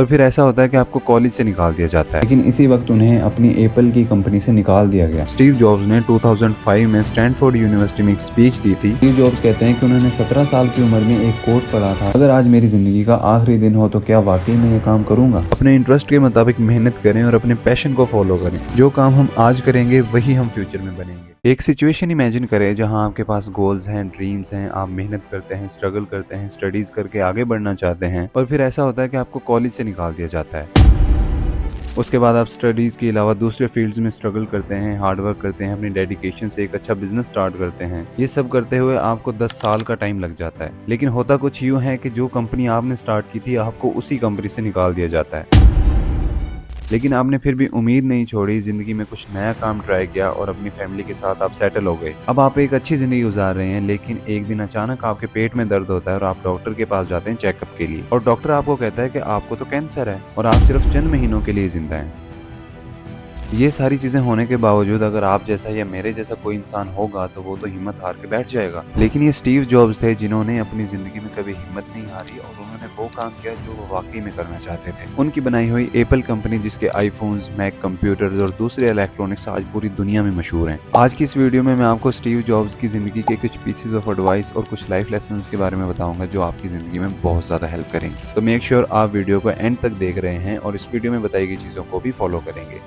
और फिर ऐसा होता है कि आपको कॉलेज से निकाल दिया जाता है। लेकिन इसी वक्त उन्हें अपनी एप्पल की कंपनी से निकाल दिया गया। स्टीव जॉब्स ने 2005 में स्टैनफोर्ड यूनिवर्सिटी में एक स्पीच दी थी। स्टीव जॉब्स कहते हैं कि उन्होंने 17 साल की उम्र में एक कोट पढ़ा था, अगर आज मेरी जिंदगी का आखिरी दिन हो तो क्या वाकई में ये काम करूंगा। अपने इंटरेस्ट के मुताबिक मेहनत करें और अपने पैशन को फॉलो करें। जो काम हम आज करेंगे वही हम फ्यूचर में बनेंगे। एक सिचुएशन इमेजिन करें जहां आपके पास गोल्स हैं, ड्रीम्स हैं, आप मेहनत करते हैं, स्ट्रगल करते हैं, स्टडीज करके आगे बढ़ना चाहते हैं, और फिर ऐसा होता है कि आपको कॉलेज से निकाल दिया जाता है। उसके बाद आप स्टडीज़ के अलावा दूसरे फील्ड्स में स्ट्रगल करते हैं, हार्ड वर्क करते हैं, अपनी डेडिकेशन से एक अच्छा बिजनेस स्टार्ट करते हैं। ये सब करते हुए आपको 10 साल का टाइम लग जाता है। लेकिन होता कुछ यूँ है कि जो कंपनी आपने स्टार्ट की थी, आपको उसी कंपनी से निकाल दिया जाता है। लेकिन आपने फिर भी उम्मीद नहीं छोड़ी, ज़िंदगी में कुछ नया काम ट्राई किया और अपनी फैमिली के साथ आप सेटल हो गए। अब आप एक अच्छी ज़िंदगी गुजार रहे हैं, लेकिन एक दिन अचानक आपके पेट में दर्द होता है और आप डॉक्टर के पास जाते हैं चेकअप के लिए, और डॉक्टर आपको कहता है कि आपको तो कैंसर है और आप सिर्फ चंद महीनों के लिए ज़िंदा हैं। ये सारी चीज़ें होने के बावजूद अगर आप जैसा या मेरे जैसा कोई इंसान होगा तो वो तो हिम्मत हार के बैठ जाएगा। लेकिन ये स्टीव जॉब्स थे जिन्होंने अपनी ज़िंदगी में कभी हिम्मत नहीं हारी और उन्होंने वो काम किया जो वो वाकई में करना चाहते थे। उनकी बनाई हुई एप्पल कंपनी, जिसके आईफोन्स, मैक कंप्यूटर्स और दूसरे इलेक्ट्रॉनिक्स आज पूरी दुनिया में मशहूर हैं। आज की इस वीडियो में मैं आपको स्टीव जॉब्स की ज़िंदगी के कुछ पीसेज ऑफ एडवाइस और कुछ लाइफ लेसन्स के बारे में बताऊंगा जो आपकी ज़िंदगी में बहुत ज़्यादा हेल्प करेंगे। तो मेक श्योर आप वीडियो को एंड तक देख रहे हैं और इस वीडियो में बताई गई चीज़ों को भी फॉलो करेंगे।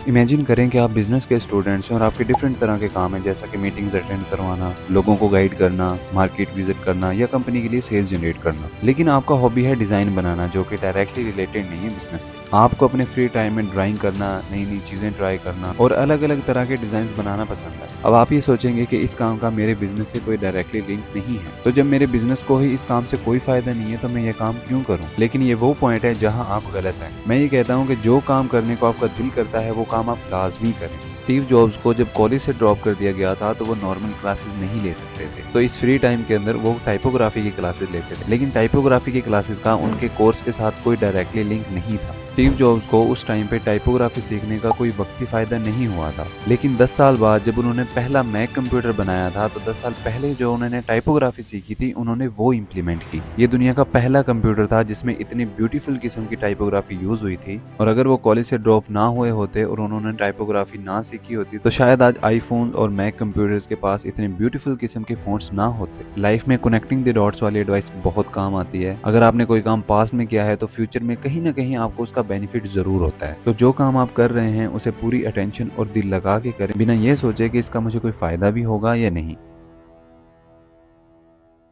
इमेजिन करें कि आप बिजनेस के स्टूडेंट्स हैं और आपके डिफरेंट तरह के काम हैं, जैसा कि मीटिंग्स अटेंड करवाना, लोगों को गाइड करना, मार्केट विजिट करना या कंपनी के लिए सेल्स जनरेट करना। लेकिन आपका हॉबी है डिज़ाइन बनाना, जो कि डायरेक्टली रिलेटेड नहीं है बिजनेस से। आपको अपने फ्री टाइम में ड्राइंग करना, नई नई चीज़ें ट्राई करना और अलग अलग तरह के डिज़ाइन बनाना पसंद है। अब आप ये सोचेंगे कि इस काम का मेरे बिजनेस से कोई डायरेक्टली लिंक नहीं है, तो जब मेरे बिजनेस को ही इस काम से कोई फायदा नहीं है तो मैं ये काम क्यों करूँ। लेकिन ये वो पॉइंट है जहाँ आप गलत हैं। मैं ये कहता हूँ कि जो काम करने को आपका दिल करता है वो काम आप लाजमी करें। स्टीव जॉब्स को जब कॉलेज से ड्रॉप कर दिया गया था तो वो नॉर्मल क्लासेस नहीं ले सकते थे, तो इस फ्री टाइम के अंदर वो टाइपोग्राफी की क्लासेस लेते थे। लेकिन टाइपोग्राफी की क्लासेस का उनके कोर्स के साथ कोई डायरेक्टली लिंक नहीं था। स्टीव जॉब्स को उस टाइम पे टाइपोग्राफी सीखने का कोई वक्ती फायदा नहीं हुआ था। लेकिन 10 साल बाद जब उन्होंने पहला मैक कंप्यूटर बनाया था तो 10 साल पहले जो उन्होंने टाइपोग्राफी सीखी थी उन्होंने वो इम्प्लीमेंट की। ये दुनिया का पहला कंप्यूटर था जिसमें इतनी ब्यूटीफुल किस्म की टाइपोग्राफी यूज हुई थी, और अगर वो कॉलेज से ड्रॉप ना हुए होते और उन्होंने टाइपोग्राफी ना सीखी होती तो शायद आज आईफोन और मैक कंप्यूटर्स के पास इतने ब्यूटीफुल किस्म के फोन्स ना होते। लाइफ में कनेक्टिंग द डॉट्स वाली एडवाइस बहुत काम आती है। अगर आपने कोई काम पास्ट में किया है तो फ्यूचर में कहीं ना कहीं आपको उसका बेनिफिट जरूर होता है। तो जो काम आप कर रहे हैं उसे पूरी अटेंशन और दिल लगा के करें, बिना ये सोचे कि इसका मुझे कोई फायदा भी होगा या नहीं।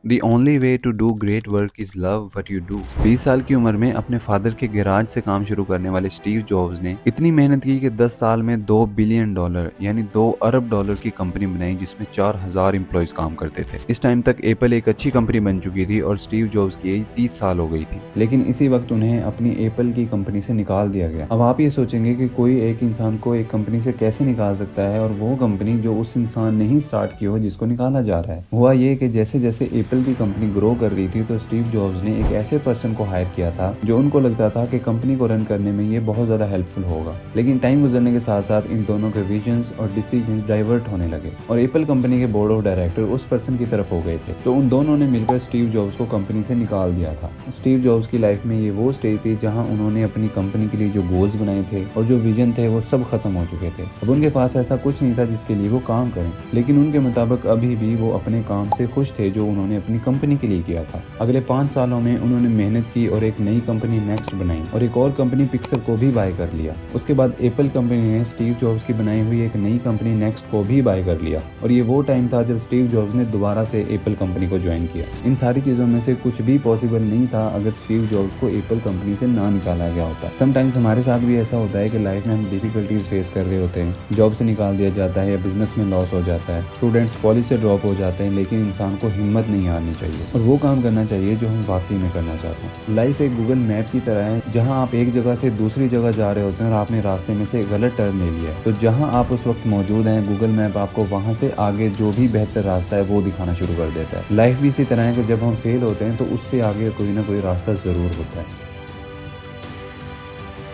The only way to do great work is love what you do। 20 साल की उम्र में अपने फादर के गैराज से काम शुरू करने वाले स्टीव जॉब्स ने इतनी मेहनत की कि 10 साल में $2 बिलियन यानी 2 अरब डॉलर की कंपनी बनाई, जिसमें 4000 एम्प्लॉयज काम करते थे। इस टाइम तक एप्पल एक अच्छी कंपनी बन चुकी थी और स्टीव जॉब्स की एज 30 साल हो गई थी। लेकिन इसी वक्त उन्हें अपनी एप्पल की कंपनी से निकाल दिया गया। अब आप ये सोचेंगे कि कोई एक इंसान को एक कंपनी से कैसे निकाल सकता है, और वो कंपनी जो उस इंसान ने ही स्टार्ट की हो जिसको निकाला जा रहा है। हुआ ये कि जैसे जैसे एप्पल की कंपनी ग्रो कर रही थी तो स्टीव जॉब्स ने एक ऐसे पर्सन को हायर किया था जो उनको लगता था कि कंपनी को रन करने में ये बहुत ज़्यादा हेल्पफुल होगा। लेकिन टाइम गुजरने के साथ साथ इन दोनों के विजन्स और डिसीजंस डाइवर्ट होने लगे और एप्पल कंपनी के बोर्ड ऑफ डायरेक्टर उस पर्सन की तरफ हो गए थे, तो उन दोनों ने मिलकर स्टीव जॉब्स को कंपनी से निकाल दिया था। स्टीव जॉब्स की लाइफ में ये वो स्टेज थी जहाँ उन्होंने अपनी कंपनी के लिए जो गोल्स बनाए थे और जो विजन थे वो सब खत्म हो चुके थे। अब उनके पास ऐसा कुछ नहीं था जिसके लिए वो काम करें, लेकिन उनके मुताबिक अभी भी वो अपने काम से खुश थे जो उन्होंने अपनी कंपनी के लिए किया था। अगले 5 सालों में उन्होंने मेहनत की और एक नई कंपनी नेक्स्ट बनाई और एक और कंपनी पिक्सल को भी बाय कर लिया। उसके बाद एप्पल कंपनी ने स्टीव जॉब्स की बनाई हुई एक नई कंपनी नेक्स्ट को भी बाय कर लिया, और ये वो टाइम था जब स्टीव जॉब्स ने दोबारा से एप्पल कंपनी को ज्वाइन किया। इन सारी चीज़ों में से कुछ भी पॉसिबल नहीं था अगर स्टीव जॉब्स को एप्पल कंपनी से ना निकाला गया होता। समटाइम्स हमारे साथ भी ऐसा होता है कि लाइफ में हम डिफिकल्टीज फेस कर रहे होते हैं, जॉब से निकाल दिया जाता है या बिजनेस में लॉस हो जाता है, स्टूडेंट्स कॉलेज से ड्रॉप हो जाते हैं, लेकिन इंसान को हिम्मत नहीं हारनी चाहिए और वो काम करना चाहिए जो हम वाकई में करना चाहते हैं। लाइफ एक गूगल मैप की तरह है जहां आप एक जगह से दूसरी जगह जा रहे होते हैं और आपने रास्ते में से गलत टर्न ले लिया है, तो जहां आप उस वक्त मौजूद हैं गूगल मैप आपको वहां से आगे जो भी बेहतर रास्ता है वो दिखाना शुरू कर देता है। लाइफ भी इसी तरह है कि जब हम फेल होते हैं तो उससे आगे कोई ना कोई रास्ता ज़रूर होता है।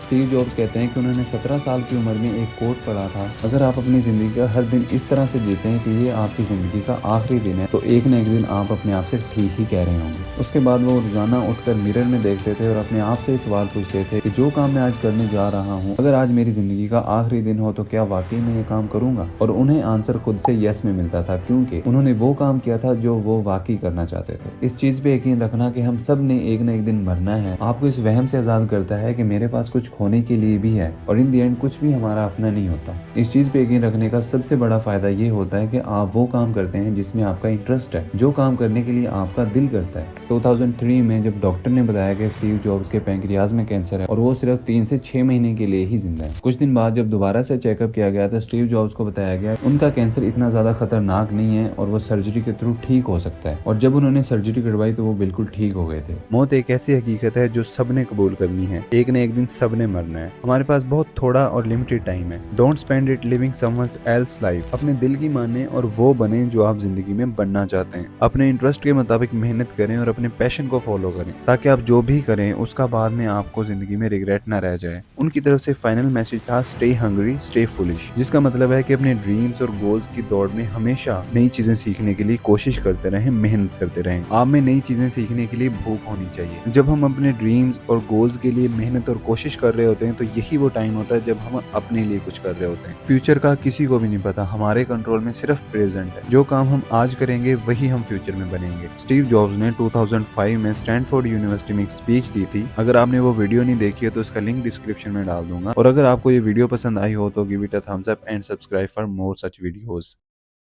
स्टीव जॉब्स कहते हैं कि उन्होंने 17 साल की उम्र में एक कोट पढ़ा था, अगर आप अपनी ज़िंदगी का हर दिन इस तरह से जीते हैं कि ये आपकी ज़िंदगी का आखिरी दिन है, तो एक न एक दिन आप अपने आप से ठीक ही कह रहे होंगे। उसके बाद वो रोजाना उठकर मिरर में देखते थे और अपने आप से सवाल पूछते थे कि जो काम मैं आज करने जा रहा हूँ, अगर आज मेरी ज़िंदगी का आखिरी दिन हो तो क्या वाकई में ये काम करूँगा? और उन्हें आंसर खुद से यस में मिलता था, क्योंकि उन्होंने वो काम किया था जो वो वाकई करना चाहते थे। इस चीज़ पे यकीन रखना कि हम सब ने एक न एक दिन मरना है, आपको इस वहम से आज़ाद करता है कि मेरे पास कुछ खोने के लिए भी है और इन दी एंड कुछ भी हमारा अपना नहीं होता। इस चीज़ पे यकीन रखने का सबसे बड़ा फायदा ये होता है कि आप वो काम करते हैं जिसमें आपका इंटरेस्ट है, जो काम करने के लिए आपका दिल करता है। 2003 में जब डॉक्टर ने बताया कि स्टीव जॉब्स के पैंक्रियाज में कैंसर है और वो सिर्फ 3 से 6 महीने के लिए ही जिंदा है, कुछ दिन बाद जब दोबारा से चेकअप किया गया तो स्टीव जॉब्स को बताया गया उनका कैंसर इतना ज्यादा खतरनाक नहीं है और वो सर्जरी के थ्रू ठीक हो सकता है। और जब उन्होंने सर्जरी करवाई तो वो बिल्कुल ठीक हो गए थे। मौत एक ऐसी हकीकत है जो सबने कबूल करनी है, एक न एक दिन सबने मरना है। हमारे पास बहुत थोड़ा और लिमिटेड टाइम है। Don't spend it living someone else life. अपने दिल की माने और वो बने जो आप जिंदगी में बनना चाहते हैं। अपने इंटरेस्ट के मुताबिक मेहनत करें और अपने पैशन को फॉलो करें, ताकि आप जो भी करें उसका बाद में आपको जिंदगी में रिग्रेट ना रह जाए। उनकी तरफ से फाइनल मैसेज था स्टे हंग्री स्टे फुलिश, जिसका मतलब है कि अपने ड्रीम्स और गोल्स की दौड़ में हमेशा नई चीजें सीखने के लिए कोशिश करते रहें, मेहनत करते रहें। आप में नई चीजें सीखने के लिए भूख होनी चाहिए। जब हम अपने ड्रीम्स और गोल्स के लिए मेहनत और कोशिश कर रहे होते हैं तो यही वो टाइम होता है जब हम अपने लिए कुछ कर रहे होते हैं। फ्यूचर का किसी को भी नहीं पता, हमारे कंट्रोल में सिर्फ प्रेजेंट है। जो काम हम आज करेंगे वही हम फ्यूचर में बनेंगे। स्टीव जॉब्स ने 2005 में स्टैनफोर्ड यूनिवर्सिटी में एक स्पीच दी थी। अगर आपने वो वीडियो नहीं देखी है तो इसका लिंक डिस्क्रिप्शन में डाल दूंगा। और अगर आपको ये वीडियो पसंद आई हो तो give it a thumbs up and subscribe for more such videos.